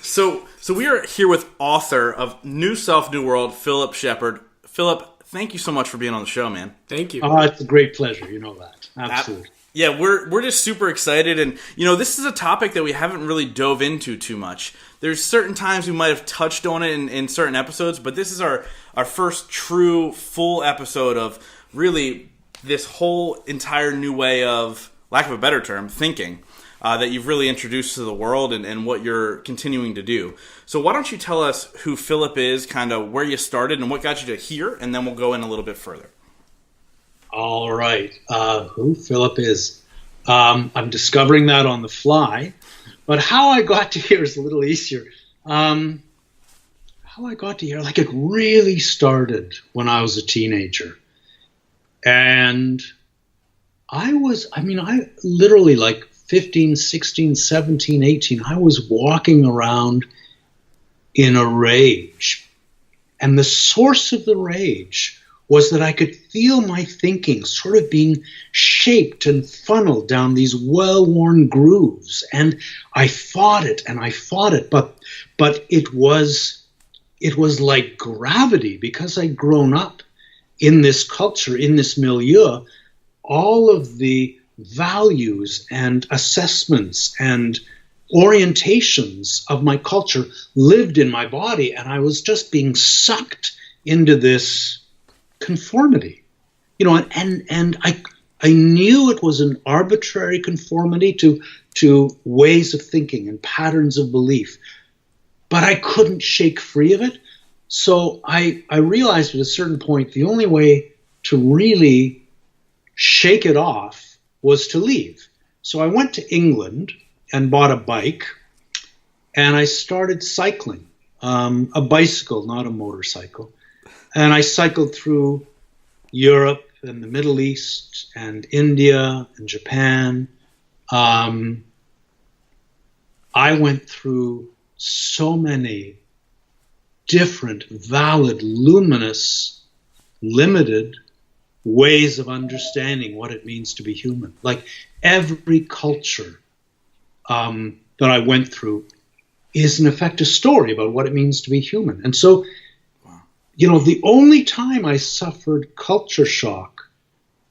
So we are here with author of New Self, New World, Phillip Sheppard. Phillip, thank you so much for being on the show, man. Thank you. It's a great pleasure. You know that. Absolutely. Yeah, we're just super excited, and this is a topic that we haven't really dove into too much. There's certain times we might have touched on it in certain episodes, but this is our first true full episode of really this whole entire new way of, lack of a better term, thinking that you've really introduced to the world and what you're continuing to do. So why don't you tell us who Phillip is, kind of where you started and what got you to here, and then we'll go in a little bit further. All right. Who Phillip is. I'm discovering that on the fly. But how I got to here is a little easier. How I got to here, it really started when I was a teenager. And I literally 15, 16, 17, 18, I was walking around in a rage. And the source of the rage was that I could feel my thinking sort of being shaped and funneled down these well-worn grooves. And I fought it, but it was like gravity, because I'd grown up in this culture, in this milieu. All of the values and assessments and orientations of my culture lived in my body, and I was just being sucked into this conformity, and I knew it was an arbitrary conformity to ways of thinking and patterns of belief, but I couldn't shake free of it. So I realized at a certain point the only way to really shake it off was to leave. So I went to England and bought a bike, and I started cycling, a bicycle, not a motorcycle. And I cycled through Europe and the Middle East and India and Japan. I went through so many different, valid, luminous, limited ways of understanding what it means to be human. Every culture that I went through is, in effect, a story about what it means to be human. And so, the only time I suffered culture shock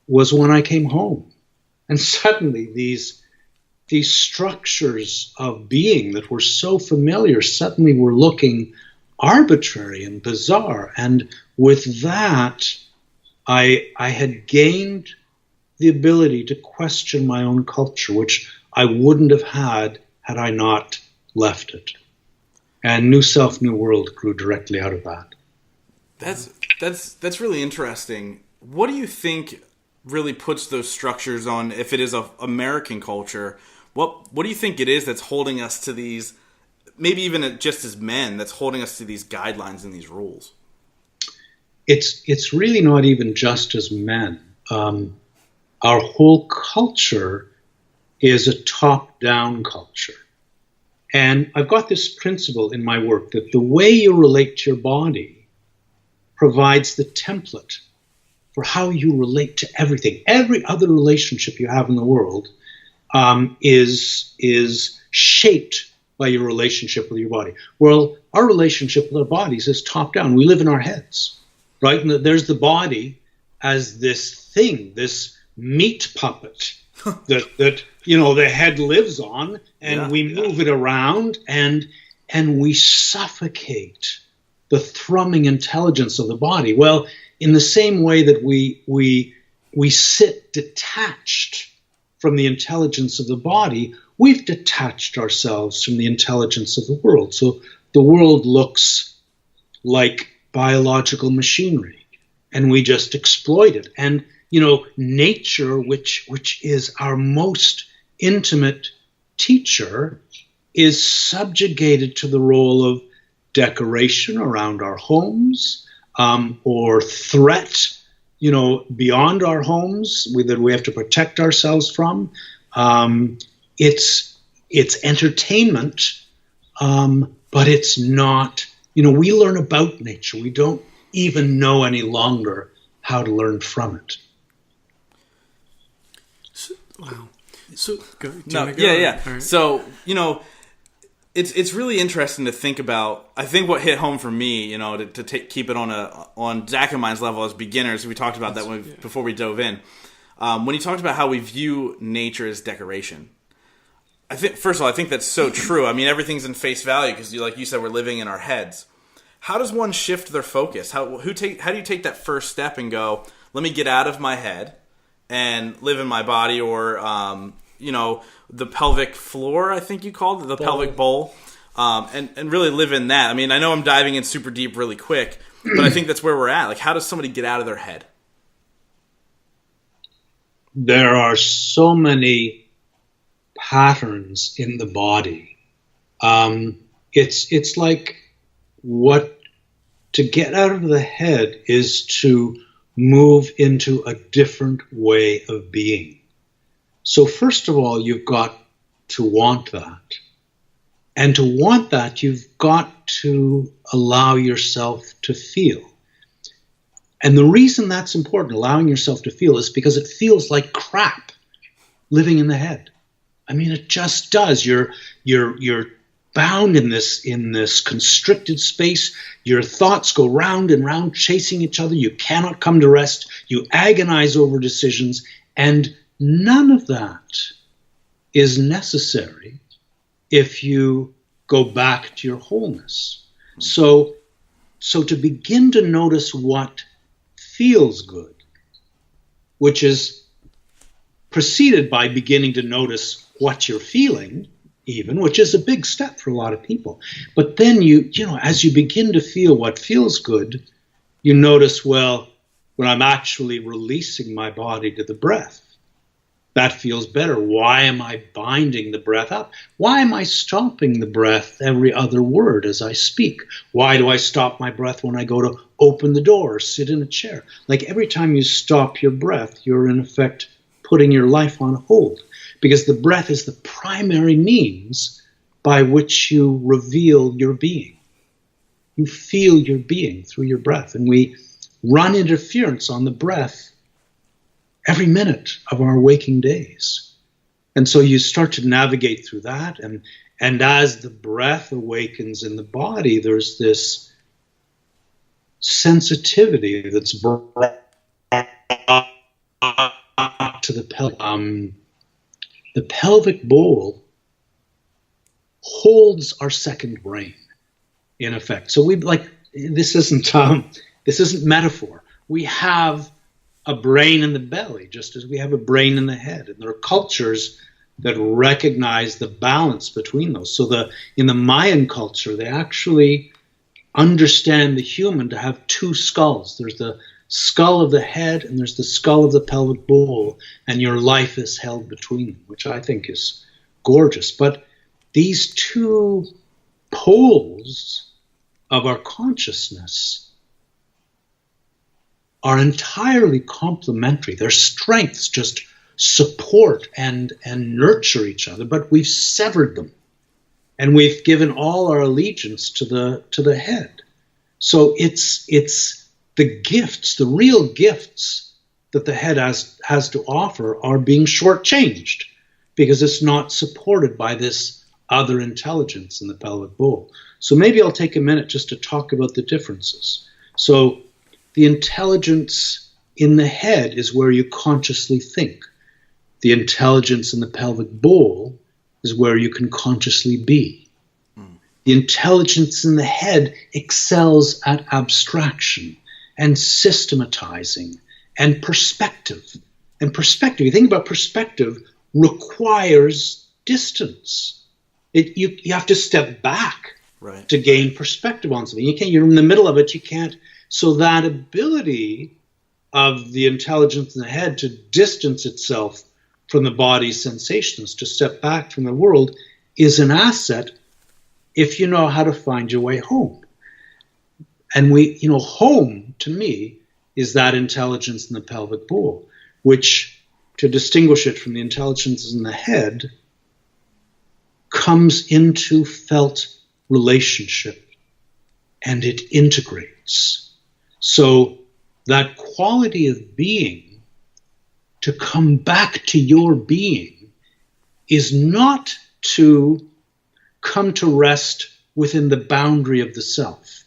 was when I came home. And suddenly these structures of being that were so familiar suddenly were looking arbitrary and bizarre. And with that, I had gained the ability to question my own culture, which I wouldn't have had I not left it. And New Self, New World grew directly out of that. That's really interesting. What do you think really puts those structures on, if it is of American culture? What do you think it is that's holding us to these, maybe even just as men, that's holding us to these guidelines and these rules? It's really not even just as men. Our whole culture is a top-down culture. And I've got this principle in my work that the way you relate to your body provides the template for how you relate to everything. Every other relationship you have in the world is shaped by your relationship with your body. Well, our relationship with our bodies is top-down. We live in our heads, right? And there's the body as this thing, this meat puppet that the head lives on, and we move it around, and we suffocate the thrumming intelligence of the body. Well, in the same way that we sit detached from the intelligence of the body, we've detached ourselves from the intelligence of the world. So the world looks like biological machinery, and we just exploit it. And nature, which is our most intimate teacher, is subjugated to the role of decoration around our homes, or threat, beyond our homes that we have to protect ourselves from. It's entertainment, but it's not. We learn about nature. We don't even know any longer how to learn from it. Wow. So, go. No, yeah. Right. So, It's really interesting to think about. I think what hit home for me, you know, to keep it on Zach and mine's level as beginners. We talked about before we dove in. When he talked about how we view nature as decoration. I think, first of all, I think that's so true. I mean, everything's in face value because, like you said, we're living in our heads. How does one shift their focus? How do you take that first step and go, let me get out of my head and live in my body, or you know, the pelvic floor, I think you called it, the pelvic bowl, and really live in that. I mean, I know I'm diving in super deep really quick, but I think that's where we're at. Like, how does somebody get out of their head? There are so many patterns in the body. It's like to get out of the head is to move into a different way of being. So first of all, you've got to want that. And to want that, you've got to allow yourself to feel. And the reason that's important, allowing yourself to feel, is because it feels like crap living in the head. I mean, it just does. You're bound in this constricted space. Your thoughts go round and round, chasing each other. You cannot come to rest. You agonize over decisions, and none of that is necessary if you go back to your wholeness. So to begin to notice what feels good, which is preceded by beginning to notice what you're feeling, even, which is a big step for a lot of people. But then you know, as you begin to feel what feels good, you notice, well, when I'm actually releasing my body to the breath, that feels better. Why am I binding the breath up? Why am I stopping the breath every other word as I speak? Why do I stop my breath when I go to open the door or sit in a chair? Like, every time you stop your breath, you're in effect putting your life on hold, because the breath is the primary means by which you reveal your being. You feel your being through your breath, and we run interference on the breath every minute of our waking days. And so you start to navigate through that, and as the breath awakens in the body, there's this sensitivity that's brought to the pelvic. The pelvic bowl holds our second brain, in effect. So this isn't metaphor. We have a brain in the belly, just as we have a brain in the head. And there are cultures that recognize the balance between those. So in the Mayan culture, they actually understand the human to have two skulls. There's the skull of the head and there's the skull of the pelvic bowl, and your life is held between them, which I think is gorgeous. But these two poles of our consciousness are entirely complementary. Their strengths just support and nurture each other, but we've severed them, and we've given all our allegiance to the head. So it's the gifts, the real gifts that the head has to offer are being shortchanged because it's not supported by this other intelligence in the pelvic bowl. So maybe I'll take a minute just to talk about the differences. So the intelligence in the head is where you consciously think. The intelligence in the pelvic bowl is where you can consciously be. The intelligence in the head excels at abstraction and systematizing and perspective. And perspective, you think about perspective, requires distance. You have to step back, right, to gain perspective on something. You're in the middle of it, you can't. So that ability of the intelligence in the head to distance itself from the body's sensations, to step back from the world, is an asset if you know how to find your way home. And home, to me, is that intelligence in the pelvic bowl, which, to distinguish it from the intelligence in the head, comes into felt relationship and it integrates. So that quality of being, to come back to your being, is not to come to rest within the boundary of the self.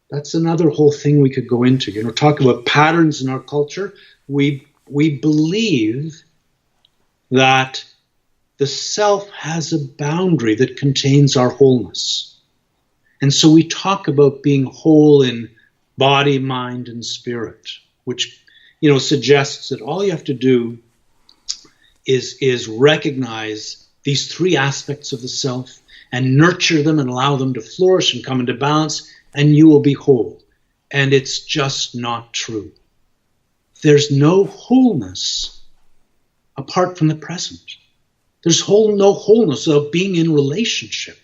That's another whole thing we could go into. Talk about patterns in our culture. We believe that the self has a boundary that contains our wholeness. And so we talk about being whole in body, mind, and spirit, which, suggests that all you have to do is recognize these three aspects of the self and nurture them and allow them to flourish and come into balance, and you will be whole. And it's just not true. There's no wholeness apart from the present. There's no wholeness of being in relationship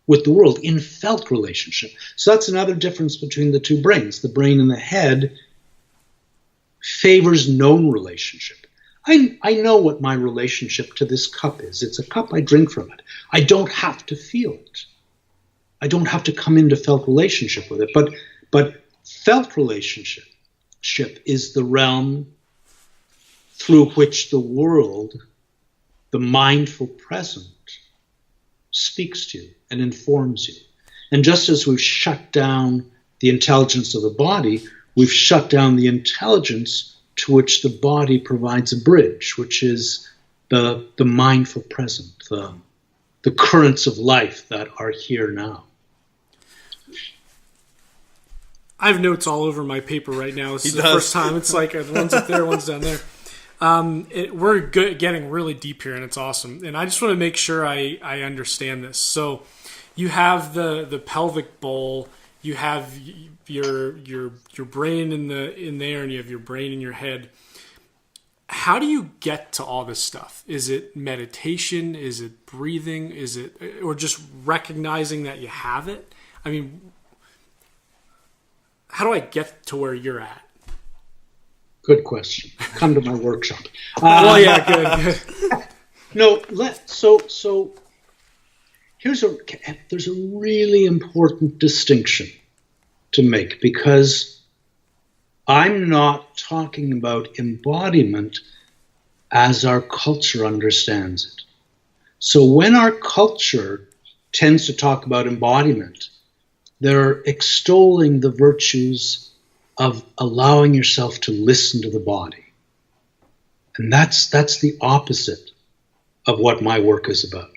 with the world, in felt relationship. So that's another difference between the two brains. The brain in the head favors known relationship. I know what my relationship to this cup is. It's a cup, I drink from it. I don't have to feel it. I don't have to come into felt relationship with it. But felt relationship is the realm through which the world, the mindful present, speaks to you and informs you. And just as we've shut down the intelligence of the body, we've shut down the intelligence to which the body provides a bridge, which is the mindful present, the currents of life that are here now. I have notes all over my paper right now. This is the first time. It's like one's up there, one's down there. We're getting really deep here, and it's awesome. And I just want to make sure I understand this. So you have the pelvic bowl, you have your brain in there, and you have your brain in your head. How do you get to all this stuff? Is it meditation? Is it breathing? Is it, or just recognizing that you have it? I mean, how do I get to where you're at? Good question. Come to my workshop. Well, yeah, good. No, so there's a really important distinction to make, because I'm not talking about embodiment as our culture understands it. So when our culture tends to talk about embodiment, they're extolling the virtues of allowing yourself to listen to the body. And that's the opposite of what my work is about.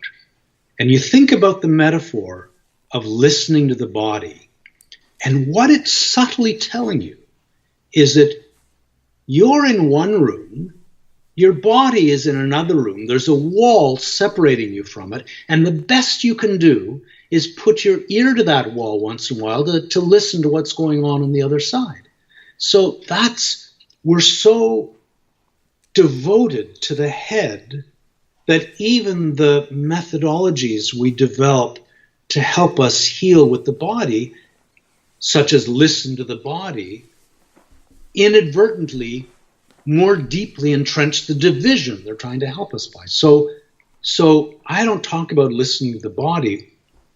And you think about the metaphor of listening to the body, and what it's subtly telling you is that you're in one room, your body is in another room, there's a wall separating you from it, and the best you can do is put your ear to that wall once in a while to listen to what's going on the other side. So we're so devoted to the head that even the methodologies we develop to help us heal with the body, such as listen to the body, inadvertently more deeply entrench the division they're trying to help us by. So I don't talk about listening to the body,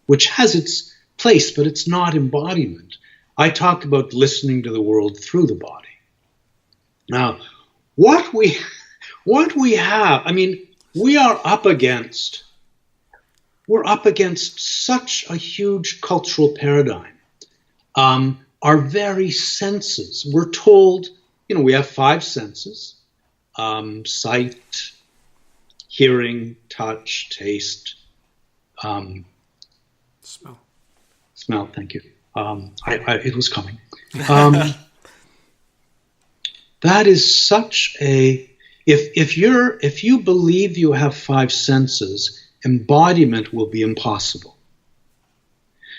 which has its place, but it's not embodiment. I talk about listening to the world through the body. Now, what we have, I mean, we're up against such a huge cultural paradigm. Our very senses, we're told, we have 5 senses, sight, hearing, touch, taste, smell, thank you. It was coming. That is such a, if you believe you have 5 senses, embodiment will be impossible.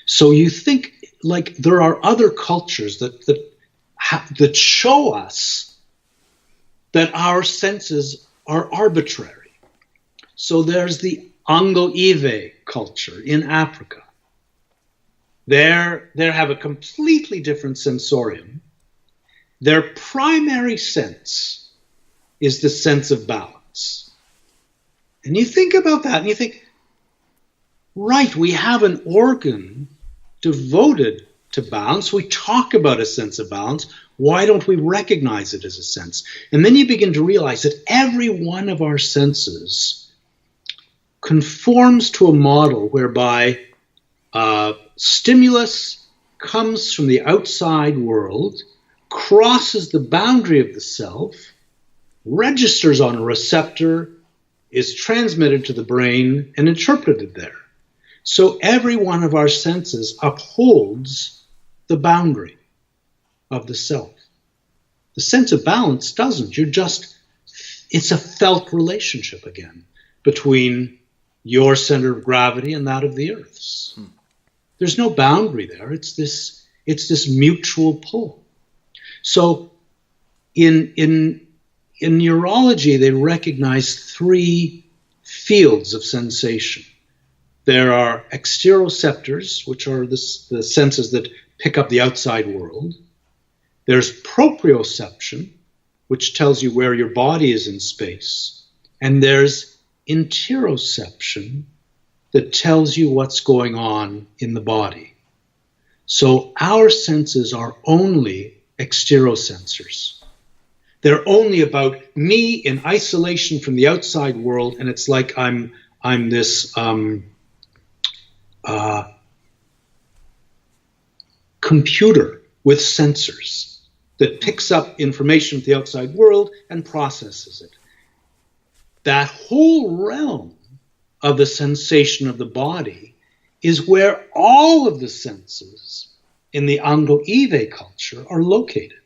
So you think, like, there are other cultures that show us that our senses are arbitrary. So there's the Ango-Ive culture in Africa. They have a completely different sensorium. Their primary sense is the sense of balance. And you think about that and you think, right, we have an organ devoted to balance. We talk about a sense of balance. Why don't we recognize it as a sense? And then you begin to realize that every one of our senses conforms to a model whereby stimulus comes from the outside world, crosses the boundary of the self, registers on a receptor, is transmitted to the brain, and interpreted there. So every one of our senses upholds the boundary of the self. The sense of balance doesn't. It's a felt relationship again between your center of gravity and that of the Earth's. There's no boundary there. It's this mutual pull. So in neurology, they recognize three fields of sensation. There are exteroceptors, which are the senses that pick up the outside world. There's proprioception, which tells you where your body is in space. And there's interoception, that tells you what's going on in the body. So our senses are only exterosensors. They're only about me in isolation from the outside world, and it's like I'm this computer with sensors that picks up information from the outside world and processes it. That whole realm of the sensation of the body is where all of the senses in the Anglo-Ewe culture are located.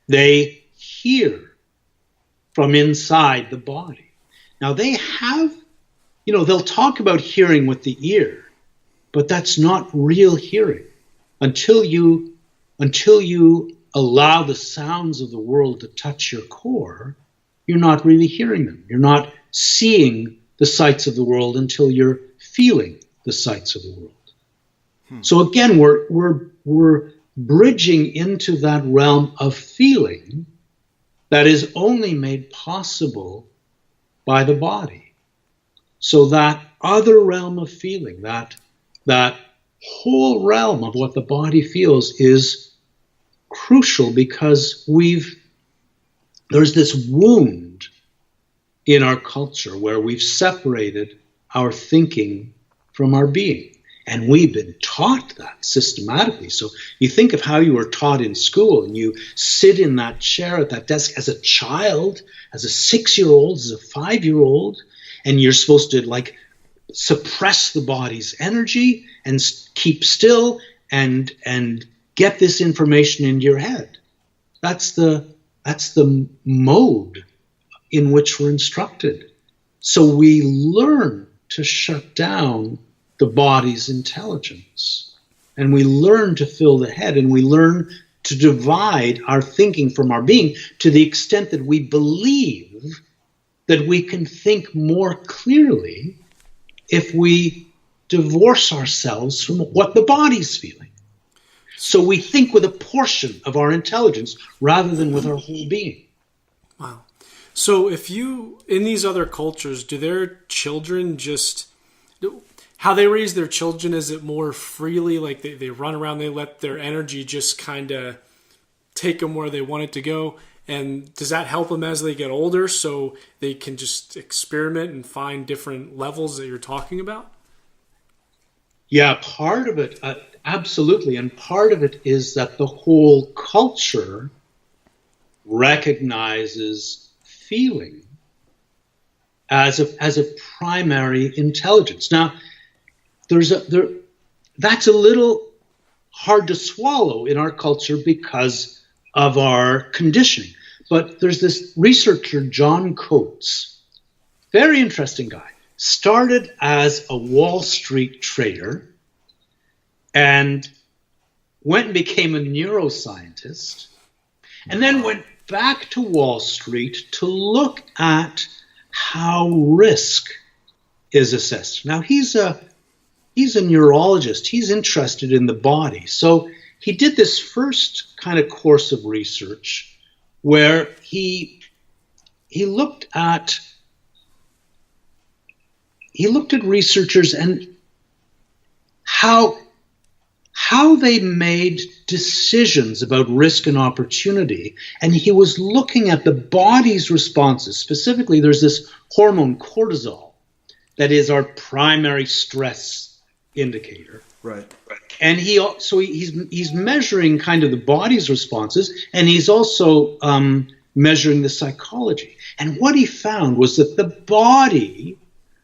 They hear from inside the body. Now they have, they'll talk about hearing with the ear, but that's not real hearing. Until you allow the sounds of the world to touch your core, you're not really hearing them. You're not seeing the sights of the world until you're feeling the sights of the world. So again, we're bridging into that realm of feeling that is only made possible by the body. So that other realm of feeling, that whole realm of what the body feels is crucial, because there's this wound in our culture where we've separated our thinking from our being. And we've been taught that systematically. So you think of how you were taught in school, and you sit in that chair at that desk as a child, as a 6-year-old, as a 5-year-old, and you're supposed to suppress the body's energy and keep still and get this information into your head. That's the mode in which we're instructed. So we learn to shut down the body's intelligence, and we learn to fill the head, and we learn to divide our thinking from our being, to the extent that we believe that we can think more clearly if we divorce ourselves from what the body's feeling. So we think with a portion of our intelligence rather than with our whole being. Wow. So in these other cultures, do their children how they raise their children, is it more freely, like they run around, they let their energy just kind of take them where they want it to go? And does that help them as they get older so they can just experiment and find different levels that you're talking about? Yeah, part of it, absolutely. And part of it is that the whole culture recognizes feeling as a primary intelligence. Now, that's a little hard to swallow in our culture because of our conditioning. But there's this researcher, John Coates, very interesting guy, started as a Wall Street trader and went and became a neuroscientist, and then went back to Wall Street to look at how risk is assessed. Now, he's a neurologist. He's interested in the body. So he did this first kind of course of research where he looked at researchers and how they made decisions about risk and opportunity. And he was looking at the body's responses. Specifically, there's this hormone cortisol that is our primary stress indicator. Right. And he's measuring kind of the body's responses, and he's also measuring the psychology. And what he found was that the body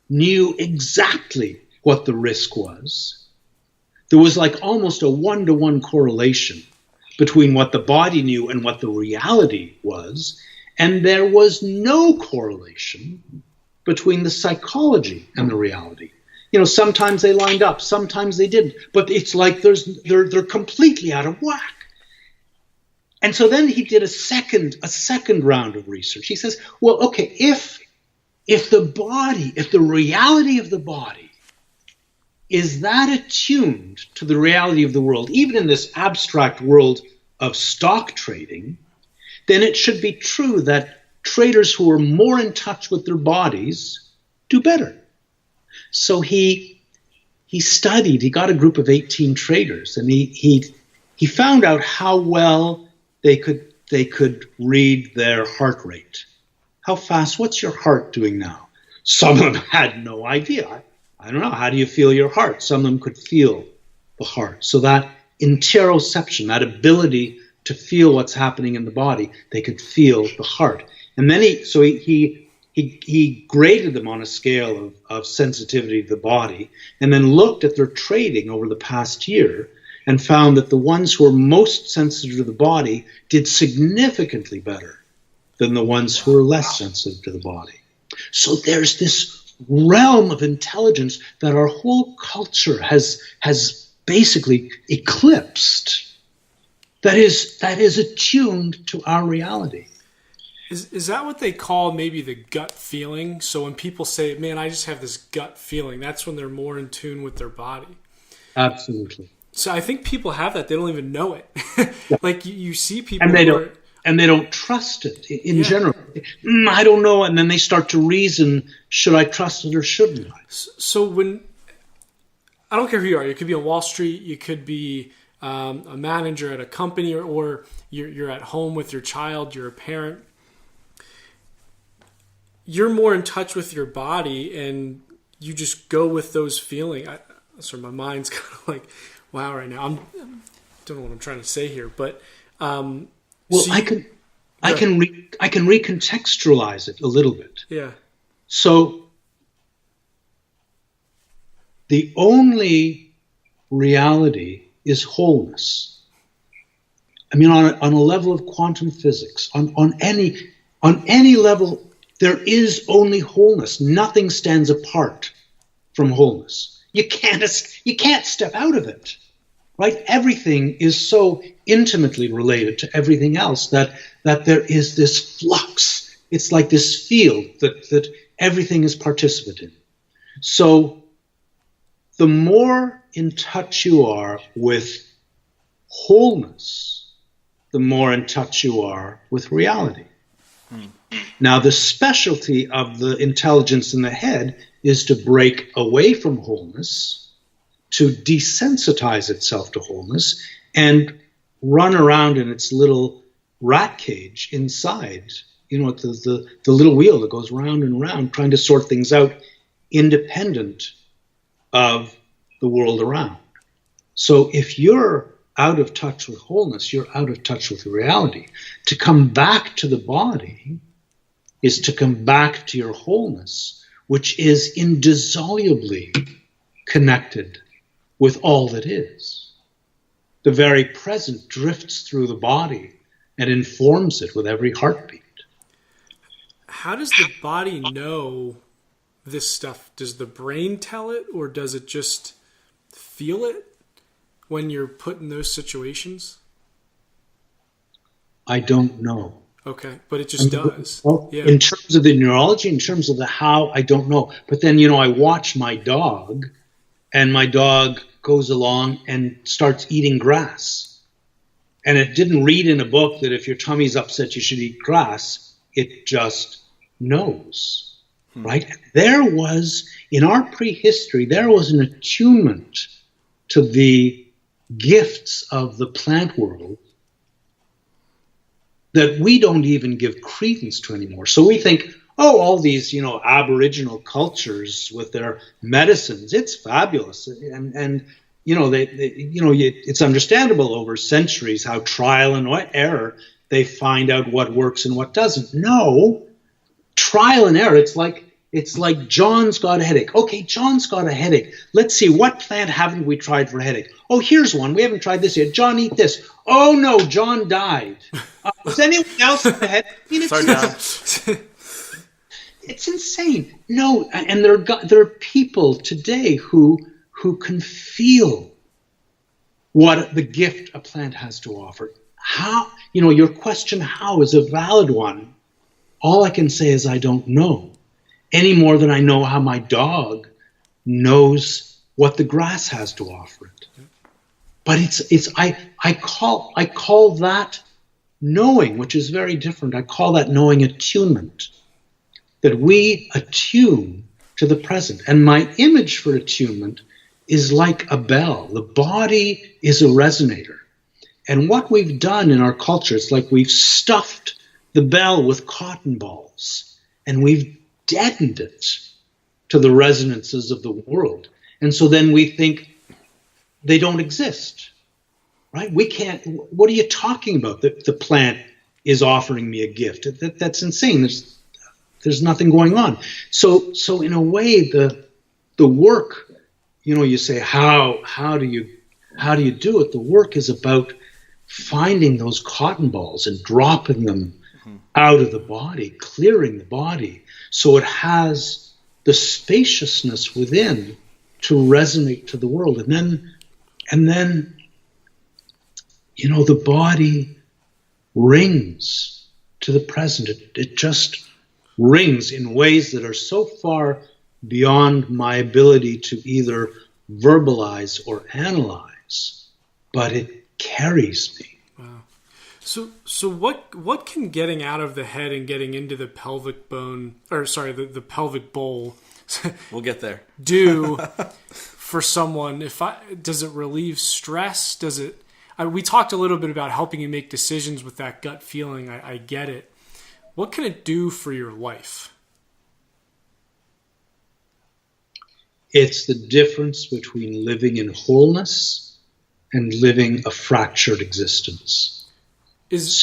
knew exactly what the risk was. There was like almost a 1-to-1 correlation between what the body knew and what the reality was. And there was no correlation between the psychology and the reality. You know, sometimes they lined up, sometimes they didn't. But it's like they're completely out of whack. And so then he did a second round of research. He says, well, okay, if the reality of the body is that attuned to the reality of the world, even in this abstract world of stock trading, then it should be true that traders who are more in touch with their bodies do better. So he studied, he got a group of 18 traders, and he found out how well they could read their heart rate. How fast? What's your heart doing now? Some of them had no idea. I don't know. How do you feel your heart? Some of them could feel the heart. So that interoception, that ability to feel what's happening in the body, they could feel the heart. And then he graded them on a scale of sensitivity to the body, and then looked at their trading over the past year and found that the ones who were most sensitive to the body did significantly better than the ones who were less sensitive to the body. So there's this realm of intelligence that our whole culture has basically eclipsed, that is attuned to our reality. Is that what they call maybe the gut feeling? So when people say, man, I just have this gut feeling, that's when they're more in tune with their body. Absolutely. So I think people have that. They don't even know it. Yeah. Like you see people and they don't trust it in general. I don't know. And then they start to reason, should I trust it or shouldn't I? So when, I don't care who you are, you could be on Wall Street, you could be a manager at a company, or you're at home with your child, you're a parent. You're more in touch with your body, and you just go with those feelings. So my mind's kind of like, wow, right now. I don't know what I'm trying to say here, but well, so I can recontextualize it a little bit. Yeah. So the only reality is wholeness. I mean, on a level of quantum physics, on any level, there is only wholeness. Nothing stands apart from wholeness. You can't step out of it, right? Everything is so intimately related to everything else that there is this flux. It's like this field that everything is participant in. So the more in touch you are with wholeness, the more in touch you are with reality. Now, the specialty of the intelligence in the head is to break away from wholeness, to desensitize itself to wholeness, and run around in its little rat cage inside, the little wheel that goes round and round, trying to sort things out independent of the world around. So if you're out of touch with wholeness, you're out of touch with reality. To come back to the body is to come back to your wholeness, which is indissolubly connected with all that is. The very present drifts through the body and informs it with every heartbeat. How does the body know this stuff? Does the brain tell it, or does it just feel it when you're put in those situations? I don't know. Okay, but it just does. Yeah. In terms of the neurology, in terms of the how, I don't know. But then, I watch my dog, and my dog goes along and starts eating grass. And it didn't read in a book that if your tummy's upset, you should eat grass. It just knows, right? There was, in our prehistory, there was an attunement to the gifts of the plant world that we don't even give credence to anymore. So we think, all these, Aboriginal cultures with their medicines, it's fabulous. And it's understandable over centuries how trial and error, they find out what works and what doesn't. No, trial and error, it's like John's got a headache. Okay, John's got a headache. Let's see, what plant haven't we tried for a headache? Oh, here's one. We haven't tried this yet. John, eat this. Oh, no, John died. Was anyone else with a headache? Sorry, John. It's insane. No, and there are people today who can feel what the gift a plant has to offer. How, your question, how, is a valid one. All I can say is I don't know, any more than I know how my dog knows what the grass has to offer it. But I call that knowing, which is very different. I call that knowing attunement, that we attune to the present. And my image for attunement is like a bell. The body is a resonator. And what we've done in our culture, it's like we've stuffed the bell with cotton balls, and we've deadened it to the resonances of the world. And so then we think they don't exist, right? We can't, what are you talking about? The plant is offering me a gift. That's insane. There's nothing going on. So in a way, the work, you say, how do you do it? The work is about finding those cotton balls and dropping them out of the body, clearing the body, so it has the spaciousness within to resonate to the world. And then the body rings to the present. It just rings in ways that are so far beyond my ability to either verbalize or analyze, but it carries me. So what can getting out of the head and getting into the pelvic bone, the pelvic bowl, we'll get there, do for someone? Does it relieve stress? We talked a little bit about helping you make decisions with that gut feeling. I get it. What can it do for your life? It's the difference between living in wholeness and living a fractured existence. Is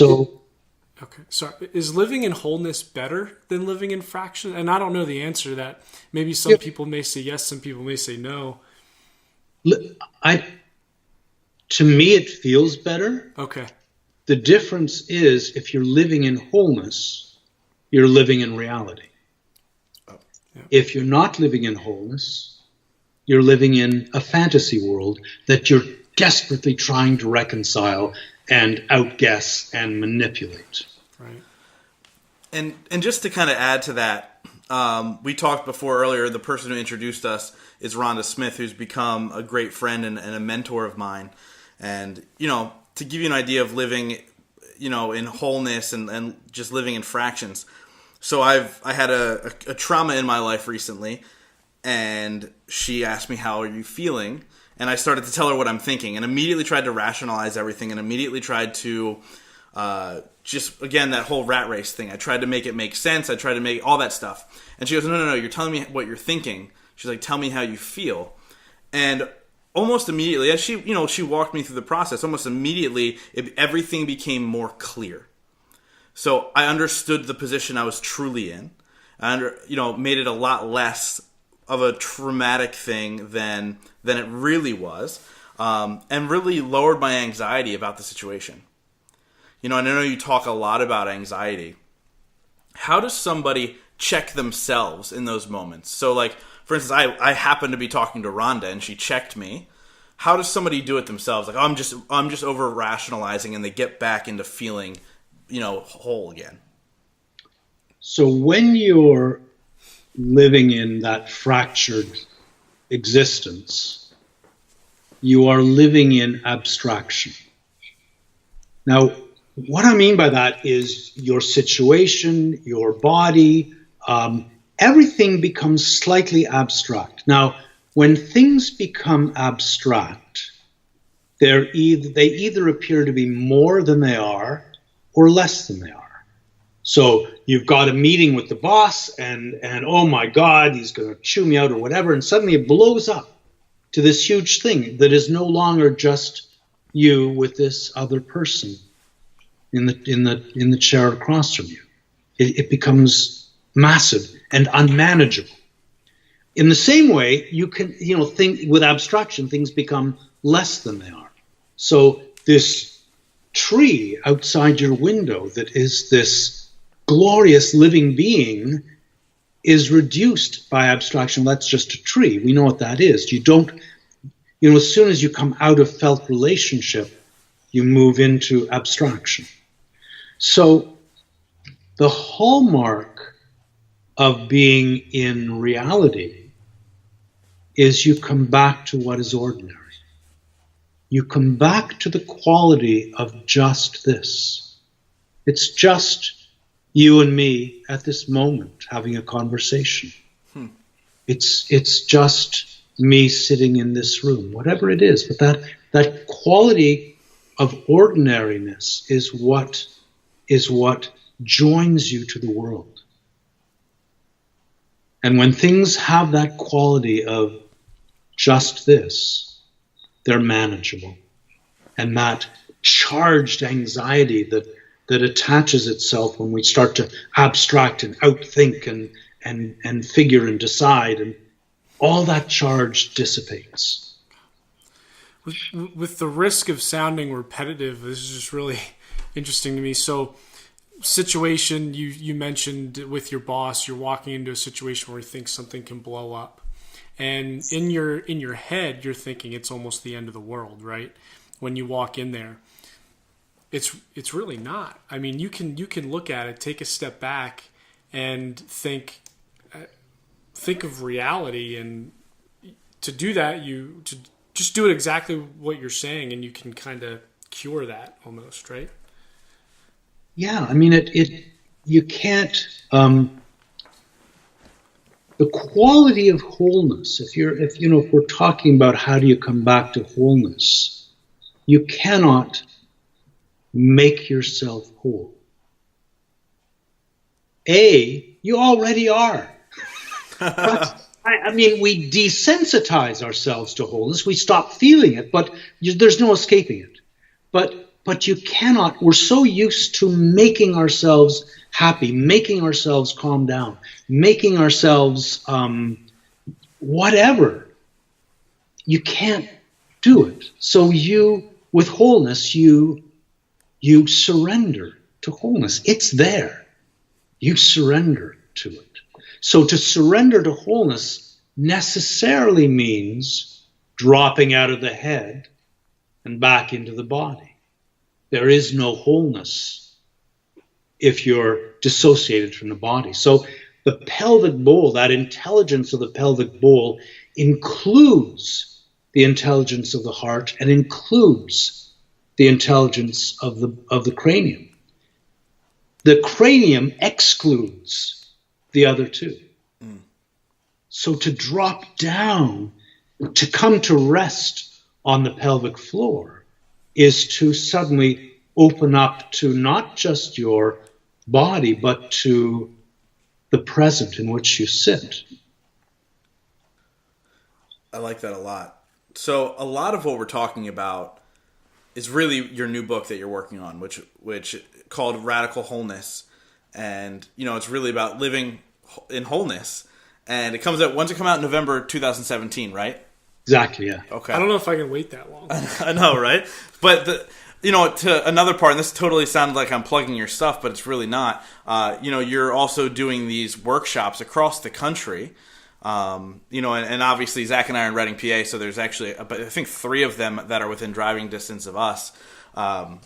living in wholeness better than living in fraction? And I don't know the answer to that. Maybe some people may say yes, some people may say no. To me, it feels better. Okay. The difference is, if you're living in wholeness, you're living in reality. Oh. Yeah. If you're not living in wholeness, you're living in a fantasy world that you're desperately trying to reconcile and outguess and manipulate. Right. And just to kind of add to that, we talked before earlier, the person who introduced us is Rhonda Smith, who's become a great friend and a mentor of mine. And, to give you an idea of living, in wholeness and just living in fractions. So I had a trauma in my life recently, and she asked me, how are you feeling? And I started to tell her what I'm thinking, and immediately tried to rationalize everything, and immediately tried to just, again, that whole rat race thing. I tried to make it make sense. I tried to make all that stuff. And she goes, no, you're telling me what you're thinking. She's like, tell me how you feel. And almost immediately, as she walked me through the process, almost immediately, everything became more clear. So I understood the position I was truly in. I made it a lot less of a traumatic thing than it really was, and really lowered my anxiety about the situation. And I know you talk a lot about anxiety. How does somebody check themselves in those moments? So, like, for instance, I happened to be talking to Rhonda, and she checked me. How does somebody do it themselves? Like, I'm just over rationalizing, and they get back into feeling, whole again. So when you're living in that fractured existence, you are living in abstraction. Now, what I mean by that is your situation, your body, everything becomes slightly abstract. Now, when things become abstract, they either appear to be more than they are or less than they are. So you've got a meeting with the boss, and oh my God, he's going to chew me out or whatever, and suddenly it blows up to this huge thing that is no longer just you with this other person in the chair across from you. It becomes massive and unmanageable. In the same way, you can think with abstraction, things become less than they are. So this tree outside your window that is this glorious living being is reduced by abstraction. That's just a tree. We know what that is. You don't, as soon as you come out of felt relationship, you move into abstraction. So the hallmark of being in reality is you come back to what is ordinary. You come back to the quality of just this. It's just you and me at this moment having a conversation. It's just me sitting in this room, whatever it is. But that quality of ordinariness is what joins you to the world. And when things have that quality of just this, they're manageable. And that charged anxiety that attaches itself when we start to abstract and outthink and figure and decide, and all that charge dissipates. With the risk of sounding repetitive, this is just really interesting to me. So, situation you mentioned with your boss, you're walking into a situation where you think something can blow up. And in your head, you're thinking it's almost the end of the world, right? When you walk in there, it's really not. I mean, you can look at it, take a step back, and think of reality. And to do that, to just do it exactly what you're saying, and you can kind of cure that almost, right? Yeah, I mean, you can't. The quality of wholeness, if we're talking about how do you come back to wholeness, you cannot make yourself whole. You already are. I mean, we desensitize ourselves to wholeness. We stop feeling it, but there's no escaping it. But you cannot. We're so used to making ourselves happy, making ourselves calm down, making ourselves whatever. You can't do it. So with wholeness, you surrender to wholeness. It's there. You surrender to it. So to surrender to wholeness necessarily means dropping out of the head and back into the body. There is no wholeness if you're dissociated from the body. So the pelvic bowl, that intelligence of the pelvic bowl, includes the intelligence of the heart and includes the intelligence of the cranium. The cranium excludes the other two. So to drop down, to come to rest on the pelvic floor, is to suddenly open up to not just your body, but to the present in which you sit. I like that a lot. So a lot of what we're talking about is really your new book that you're working on, which called Radical Wholeness. And, it's really about living in wholeness. And it comes out, when's it come out? In November 2017, right? Exactly, yeah. Okay. I don't know if I can wait that long. I know, right? But to another part, and this totally sounds like I'm plugging your stuff, but it's really not. You're also doing these workshops across the country. And obviously Zach and I are in Reading, PA, so there's actually, I think 3 of them that are within driving distance of us. A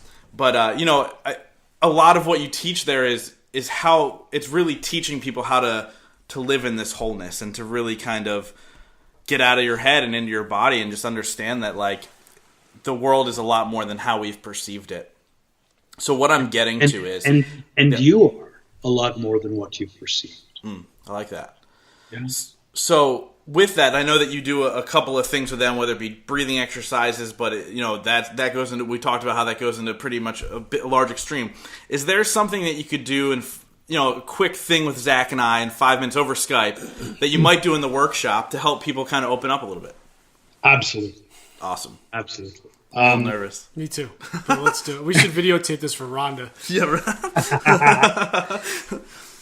lot of what you teach there is how it's really teaching people how to live in this wholeness and to really kind of get out of your head and into your body and just understand that, like, the world is a lot more than how we've perceived it. So what I'm getting to is... And you are a lot more than what you've perceived. I like that. Yeah. So with that, I know that you do a couple of things with them, whether it be breathing exercises, but that goes into, we talked about how that goes into pretty much a large extreme. Is there something that you could do a quick thing with Zach and I in 5 minutes over Skype that you might do in the workshop to help people kind of open up a little bit? Absolutely. Awesome. Absolutely. I'm nervous. Me too. But let's do it. We should videotape this for Rhonda. Yeah,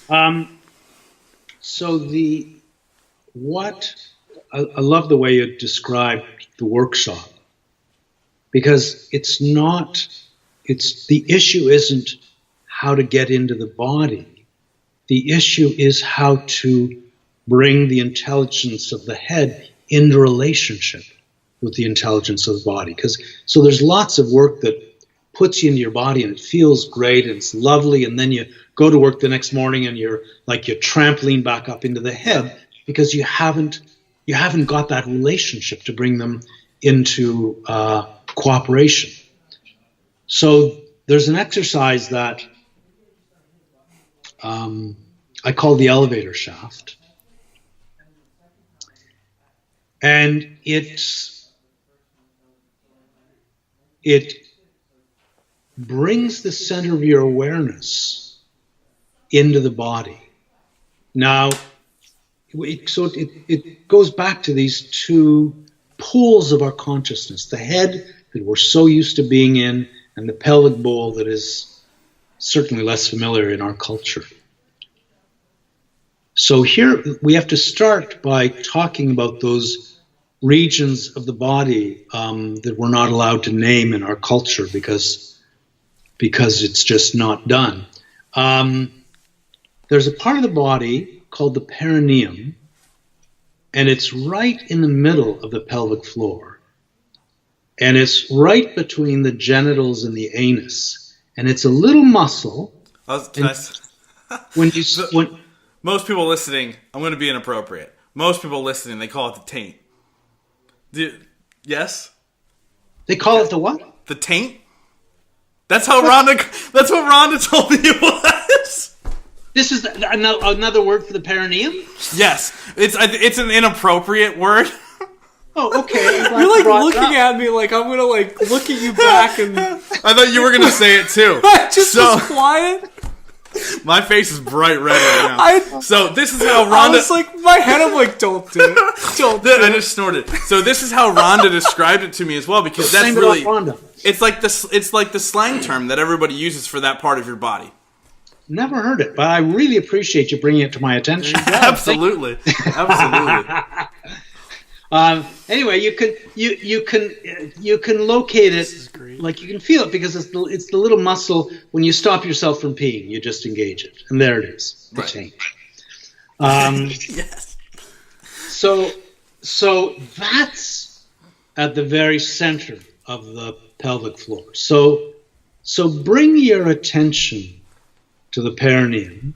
right. So I love the way you described the workshop, because the issue isn't how to get into the body. The issue is how to bring the intelligence of the head into relationship with the intelligence of the body. So there's lots of work that puts you into your body and it feels great and it's lovely, and then you go to work the next morning and you're trampoline back up into the head because you haven't got that relationship to bring them into cooperation. So there's an exercise that I call the elevator shaft, and it brings the center of your awareness into the body. Now, it goes back to these two pools of our consciousness, the head that we're so used to being in, and the pelvic bowl that is certainly less familiar in our culture. So here we have to start by talking about those regions of the body that we're not allowed to name in our culture because it's just not done. There's a part of the body called the perineum, and it's right in the middle of the pelvic floor. And it's right between the genitals and the anus. And it's a little muscle. Most people listening, I'm going to be inappropriate. Most people listening, they call it the taint. Yes? They call it the what? The taint? That's what Rhonda told me it was. This is another word for the perineum? Yes. It's an inappropriate word. Oh, okay. You're looking at me like I'm gonna look at you back, and I thought you were gonna say it too. I just was quiet. My face is bright red right now. So this is how Rhonda. I was my head. I'm don't do it. Don't do it. I just snorted. So this is how Rhonda described it to me as well, because that's really. It's like the slang term that everybody uses for that part of your body. Never heard it, but I really appreciate you bringing it to my attention. Absolutely. Anyway, you can locate it, you can feel it because it's the little muscle. When you stop yourself from peeing, you just engage it, and there it is, the taint. Yes. So that's at the very center of the pelvic floor. So bring your attention to the perineum.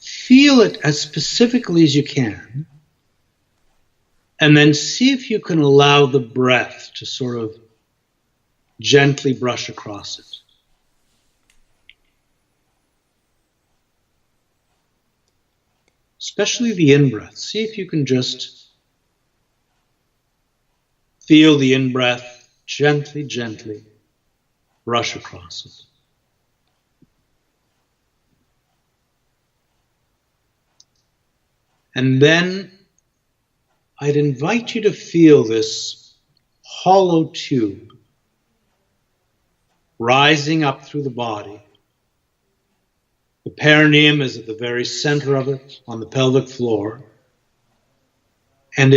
Feel it as specifically as you can. And then see if you can allow the breath to sort of gently brush across it. Especially the in-breath. See if you can just feel the in-breath gently, gently brush across it. And then I'd invite you to feel this hollow tube rising up through the body. The perineum is at the very center of it on the pelvic floor. And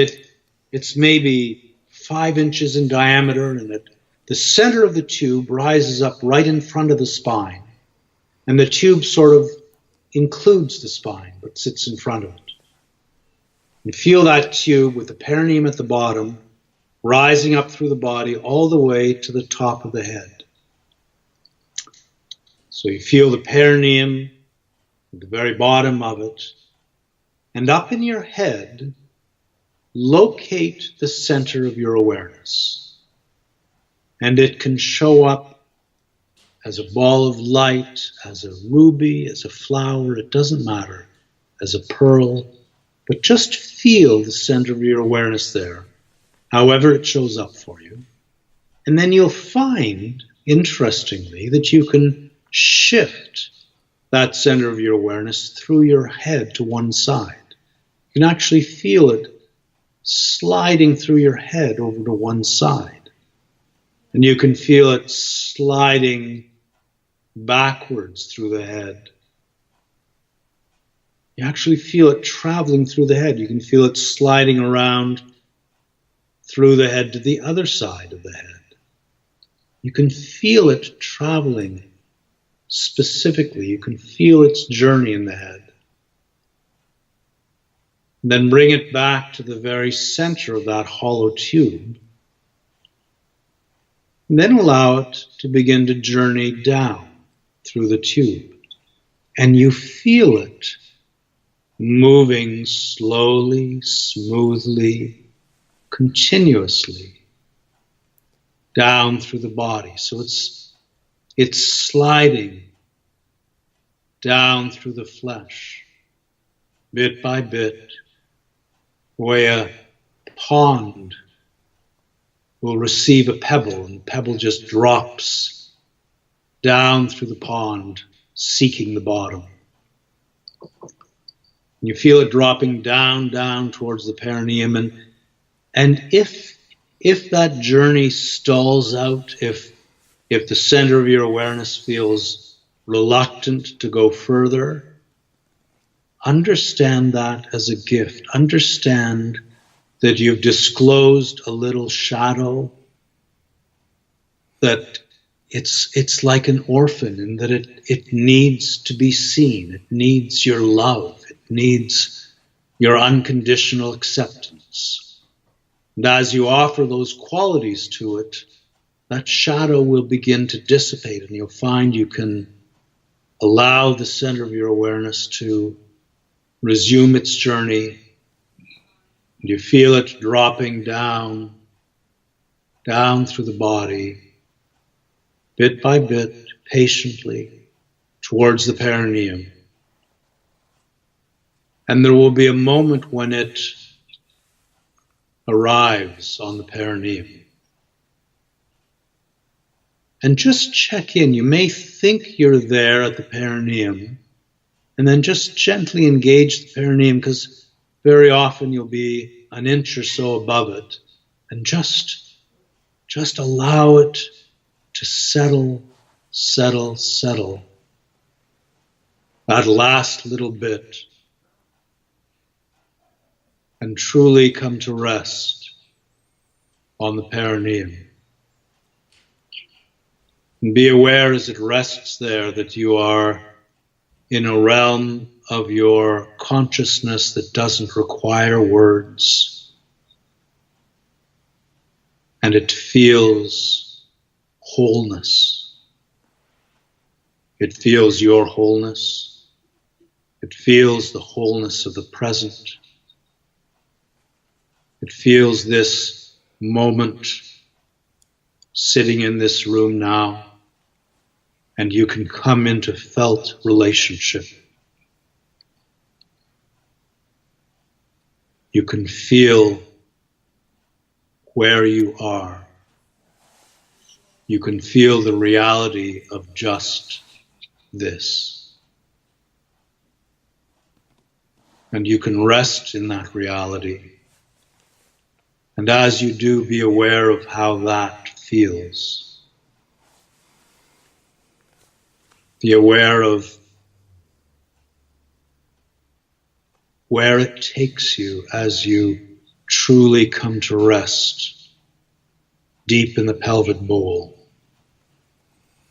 it's maybe 5 inches in diameter, and the center of the tube rises up right in front of the spine. And the tube sort of includes the spine, but sits in front of it. And feel that tube with the perineum at the bottom, rising up through the body all the way to the top of the head. So you feel the perineum at the very bottom of it. And up in your head, locate the center of your awareness. And it can show up as a ball of light, as a ruby, as a flower, it doesn't matter, as a pearl. But just feel the center of your awareness there, however it shows up for you. And then you'll find, interestingly, that you can shift that center of your awareness through your head to one side. You can actually feel it sliding through your head over to one side. And you can feel it sliding backwards through the head. You actually feel it traveling through the head. You can feel it sliding around through the head to the other side of the head. You can feel it traveling specifically. You can feel its journey in the head. And then bring it back to the very center of that hollow tube. And then allow it to begin to journey down through the tube. And you feel it moving slowly, smoothly, continuously down through the body. So it's sliding down through the flesh, bit by bit, where a pond will receive a pebble, and the pebble just drops down through the pond, seeking the bottom. And you feel it dropping down towards the perineum, and if that journey stalls out, if the center of your awareness feels reluctant to go further, understand that as a gift. Understand that you've disclosed a little shadow, that it's like an orphan, and that it needs to be seen. It needs your love. It needs your unconditional acceptance. And as you offer those qualities to it, that shadow will begin to dissipate, and you'll find you can allow the center of your awareness to resume its journey. And you feel it dropping down through the body, bit by bit, patiently, towards the perineum. And there will be a moment when it arrives on the perineum. And just check in. You may think you're there at the perineum, and then just gently engage the perineum, because very often you'll be an inch or so above it, and just allow it to settle. That last little bit, and truly come to rest on the perineum. And be aware as it rests there that you are in a realm of your consciousness that doesn't require words. And it feels wholeness. It feels your wholeness. It feels the wholeness of the present. It feels this moment sitting in this room now, and you can come into felt relationship. You can feel where you are. You can feel the reality of just this. And you can rest in that reality. And as you do, be aware of how that feels. Be aware of where it takes you as you truly come to rest deep in the pelvic bowl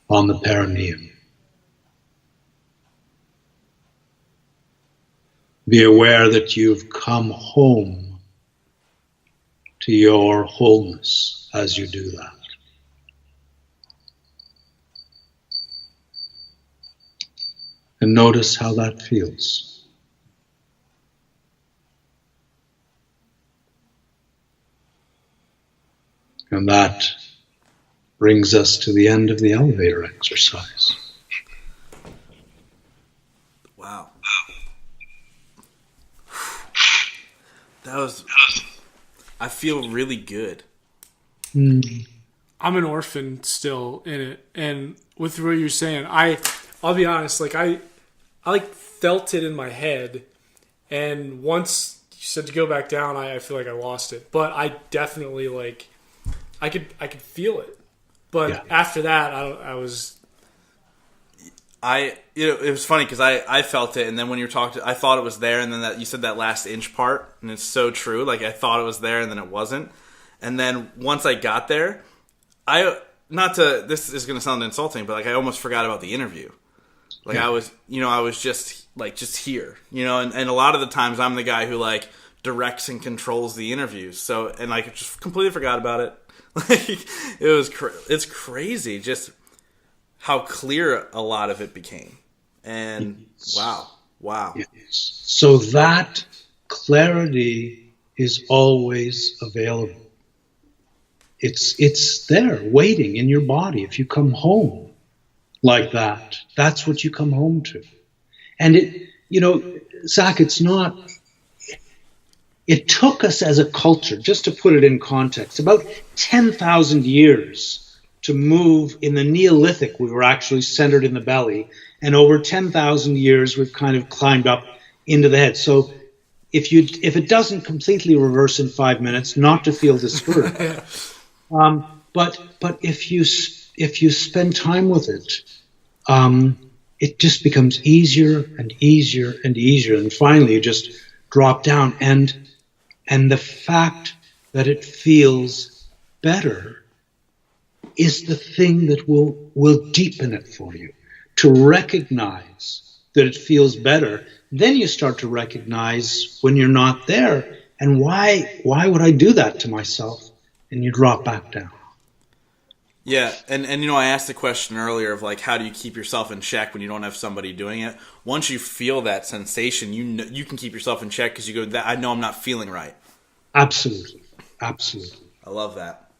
on the perineum. Be aware that you've come home to your wholeness as you do that. And notice how that feels. And that brings us to the end of the elevator exercise. Wow. That was... I feel really good. I'm an orphan still in it. And with what you're saying, I'll be honest, like felt it in my head, and once you said to go back down, I feel like I lost it. But I definitely I could feel it. But after that, I was. It was funny because I felt it, and then when you were talking, I thought it was there, and then you said that last inch part, and it's so true. Like I thought it was there, and then it wasn't. And then once I got there, this is going to sound insulting, but I almost forgot about the interview. I was just here, and a lot of the times I'm the guy who directs and controls the interviews. So, and I just completely forgot about it. It's crazy just how clear a lot of it became. And wow. So that clarity is always available. It's there waiting in your body. If you come home like that, that's what you come home to. And Zach, it took us as a culture, just to put it in context, about 10,000 years to move. In the Neolithic, we were actually centered in the belly, and over 10,000 years we've kind of climbed up into the head. So if it doesn't completely reverse in 5 minutes, not to feel discouraged. But if you spend time with it, it just becomes easier and easier and easier, and finally you just drop down. And the fact that it feels better is the thing that will deepen it for you. To recognize that it feels better, then you start to recognize when you're not there, and why would I do that to myself? And you drop back down. Yeah, and I asked the question earlier of how do you keep yourself in check when you don't have somebody doing it? Once you feel that sensation, you can keep yourself in check because you go, I know I'm not feeling right. Absolutely. I love that.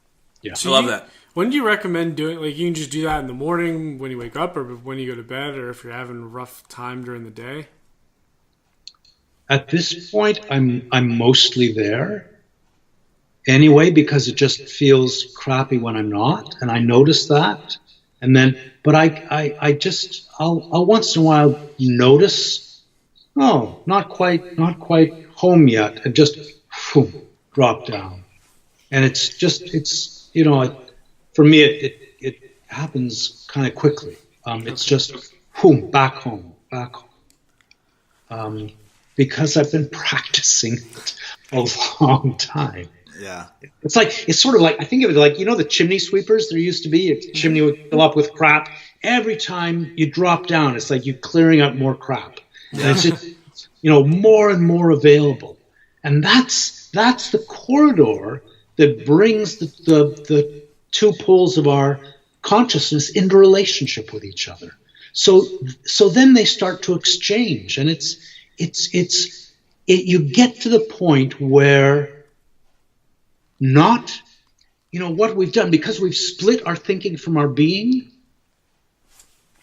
Yeah, so I love that. When do you recommend doing? You can just do that in the morning when you wake up, or when you go to bed, or if you're having a rough time during the day. At this point, I'm mostly there. Anyway, because it just feels crappy when I'm not, and I notice that. And then, but I'll once in a while notice, not quite home yet, and just drop down. And for me, it happens kind of quickly. It's just back home. Because I've been practicing it a long time. Yeah. It's sort of like, I think of it the chimney sweepers there used to be. A chimney would fill up with crap. Every time you drop down, it's like you're clearing out more crap. Yeah. And it's just, more and more available. And that's the corridor that brings the two poles of our consciousness into relationship with each other. So then they start to exchange, and you get to the point where what we've done, because we've split our thinking from our being,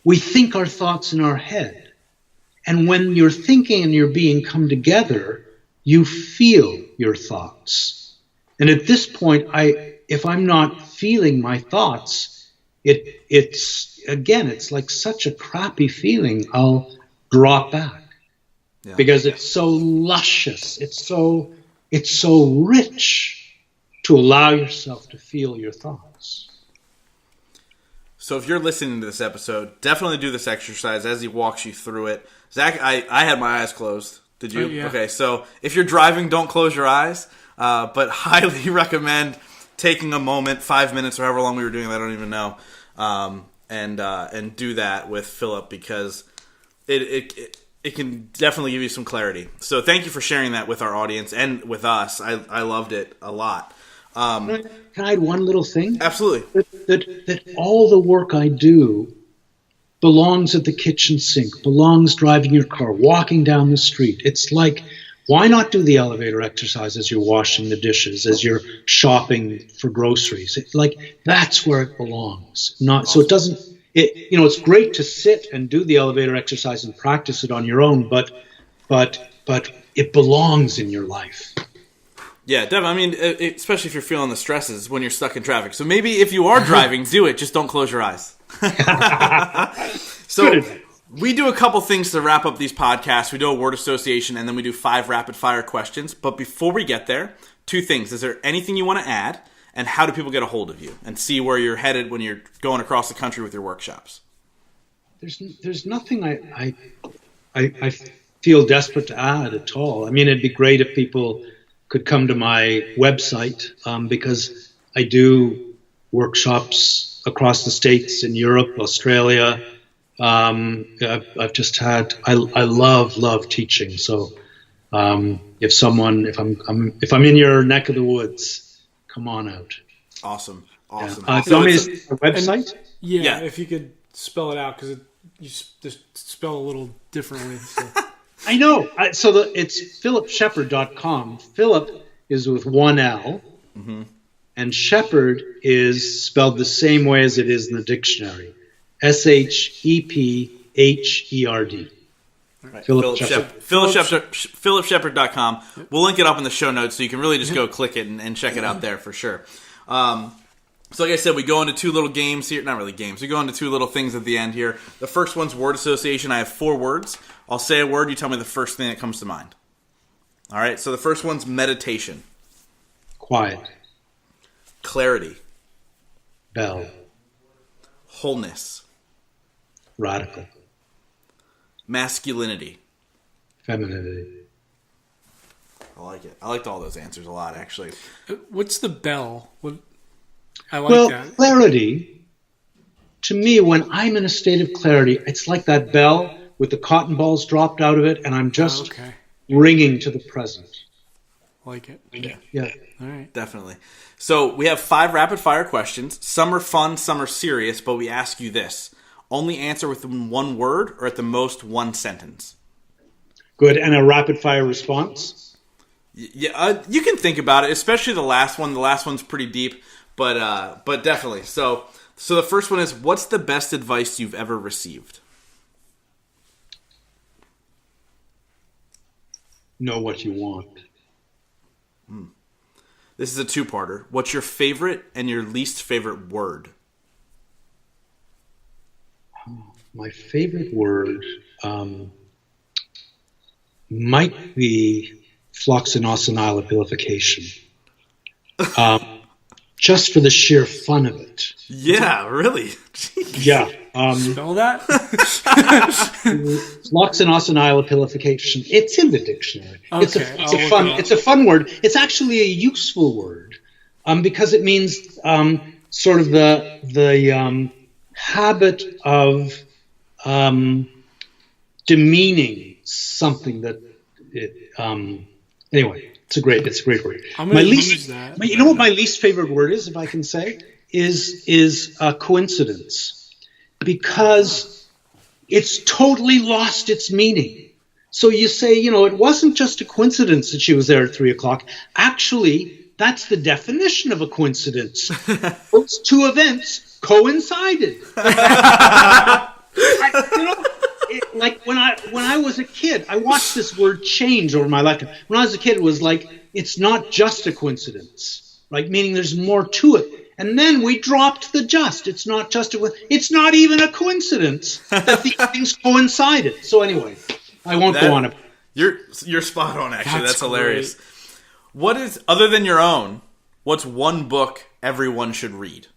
we think our thoughts in our head. And when your thinking and your being come together, you feel your thoughts. And at this point, if I'm not feeling my thoughts, it's like such a crappy feeling. I'll drop back because it's so luscious. It's so rich to allow yourself to feel your thoughts. So if you're listening to this episode, definitely do this exercise as he walks you through it. Zach, I had my eyes closed. Did you? Yeah. Okay, so if you're driving, don't close your eyes. But highly recommend taking a moment, 5 minutes or however long we were doing it, I don't even know, and do that with Phillip, because it can definitely give you some clarity. So thank you for sharing that with our audience and with us. I loved it a lot. Can I add one little thing? Absolutely. That all the work I do belongs at the kitchen sink, belongs driving your car, walking down the street. It's like, why not do the elevator exercise as you're washing the dishes, as you're shopping for groceries? That's where it belongs. So it doesn't. It's great to sit and do the elevator exercise and practice it on your own, but it belongs in your life. Yeah, definitely. I mean, especially if you're feeling the stresses when you're stuck in traffic. So maybe if you are driving, do it. Just don't close your eyes. So We do a couple things to wrap up these podcasts. We do a word association, and then we do 5 rapid-fire questions. But before we get there, 2 things. Is there anything you want to add? And how do people get a hold of you and see where you're headed when you're going across the country with your workshops? There's nothing I feel desperate to add at all. I mean, it'd be great if people could come to my website because I do workshops across the States, in Europe, Australia. I've just had. I love teaching. So if I'm in your neck of the woods, come on out. Awesome. So So is a website? Yeah, if you could spell it out, because you just spell a little differently. So. I know. It's phillipsheppard.com. Phillip is with one L, and Sheppard is spelled the same way as it is in the dictionary. SHEPHERD. Right. PhillipSheppard.com. We'll link it up in the show notes so you can really just go click it and check it out there for sure. So like I said, we go into 2 little games here. Not really games. We go into 2 little things at the end here. The first one's word association. I have 4 words. I'll say a word. You tell me the first thing that comes to mind. All right. So the first one's meditation. Quiet. Clarity. Bell. Wholeness. Radical. Masculinity. Femininity. I like it. I liked all those answers a lot, actually. What's the bell? I like that. Clarity, to me, when I'm in a state of clarity, it's like that bell with the cotton balls dropped out of it, and I'm just ringing to the present. Like it. Yeah. All right. Definitely. So we have 5 rapid-fire questions. Some are fun, some are serious, but we ask you this. Only answer within 1 word or at the most 1 sentence. Good. And a rapid-fire response? Yeah, you can think about it, especially the last one. The last one's pretty deep, but definitely. So the first one is, what's the best advice you've ever received? Know what you want. This is a 2-parter. What's your favorite and your least favorite word? My favorite word might be floxinosinylipilification. Just for the sheer fun of it. Yeah, really? Yeah. Spell that? Floxinosinylipilification. It's in the dictionary. Okay, it's a fun word. It's actually a useful word because it means sort of the habit of demeaning something that anyway, it's a great word. I'm going to use that. You know what my least favorite word is, if I can say, is coincidence, because it's totally lost its meaning. So you say, it wasn't just a coincidence that she was there at 3:00. Actually, that's the definition of a coincidence. Those 2 events coincided. Like when I was a kid, I watched this word change over my lifetime. When I was a kid, it was like, it's not just a coincidence, right? Meaning there's more to it. And then we dropped the just. It's not just it's not even a coincidence that these things coincided. So anyway, I won't go on. You're spot on, actually. That's hilarious. Great. What is, other than your own, what's 1 book everyone should read?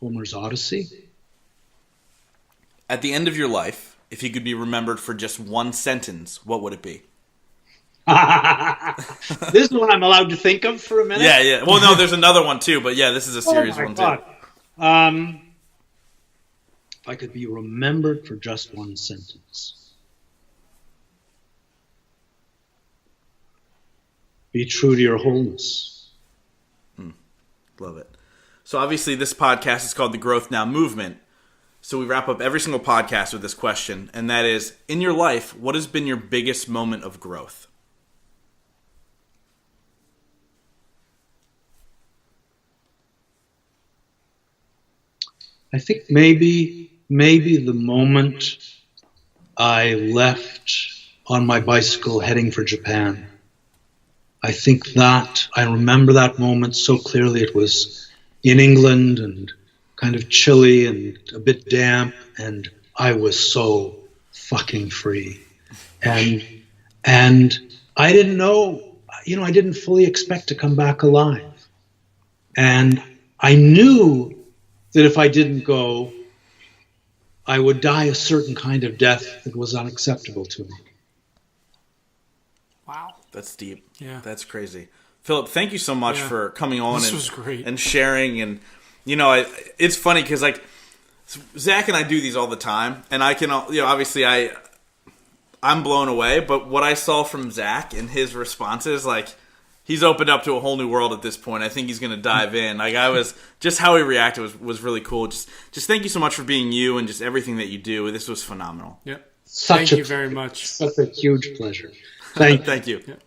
Homer's Odyssey. At the end of your life, if you could be remembered for just 1 sentence, what would it be? This is what I'm allowed to think of for a minute? Yeah. Well, no, there's another one too, but yeah, this is a serious one too. If I could be remembered for just 1 sentence. Be true to your wholeness. Love it. So obviously this podcast is called The Growth Now Movement. So we wrap up every single podcast with this question, and that is, in your life, what has been your biggest moment of growth? I think maybe the moment I left on my bicycle heading for Japan. I think that I remember that moment so clearly. It was in England and kind of chilly and a bit damp, and I was so fucking free. And I didn't know, I didn't fully expect to come back alive. And I knew that if I didn't go, I would die a certain kind of death that was unacceptable to me. Wow. That's deep. Yeah. That's crazy. Phillip, thank you so much for coming on was great. And sharing. And, it's funny because, like, Zach and I do these all the time. And I can, obviously I'm blown away. But what I saw from Zach and his responses, like, he's opened up to a whole new world at this point. I think he's going to dive in. Like, just how he reacted was really cool. Just thank you so much for being you and just everything that you do. This was phenomenal. Yep. Thank you very much. Such a huge pleasure. Thank you. Yep.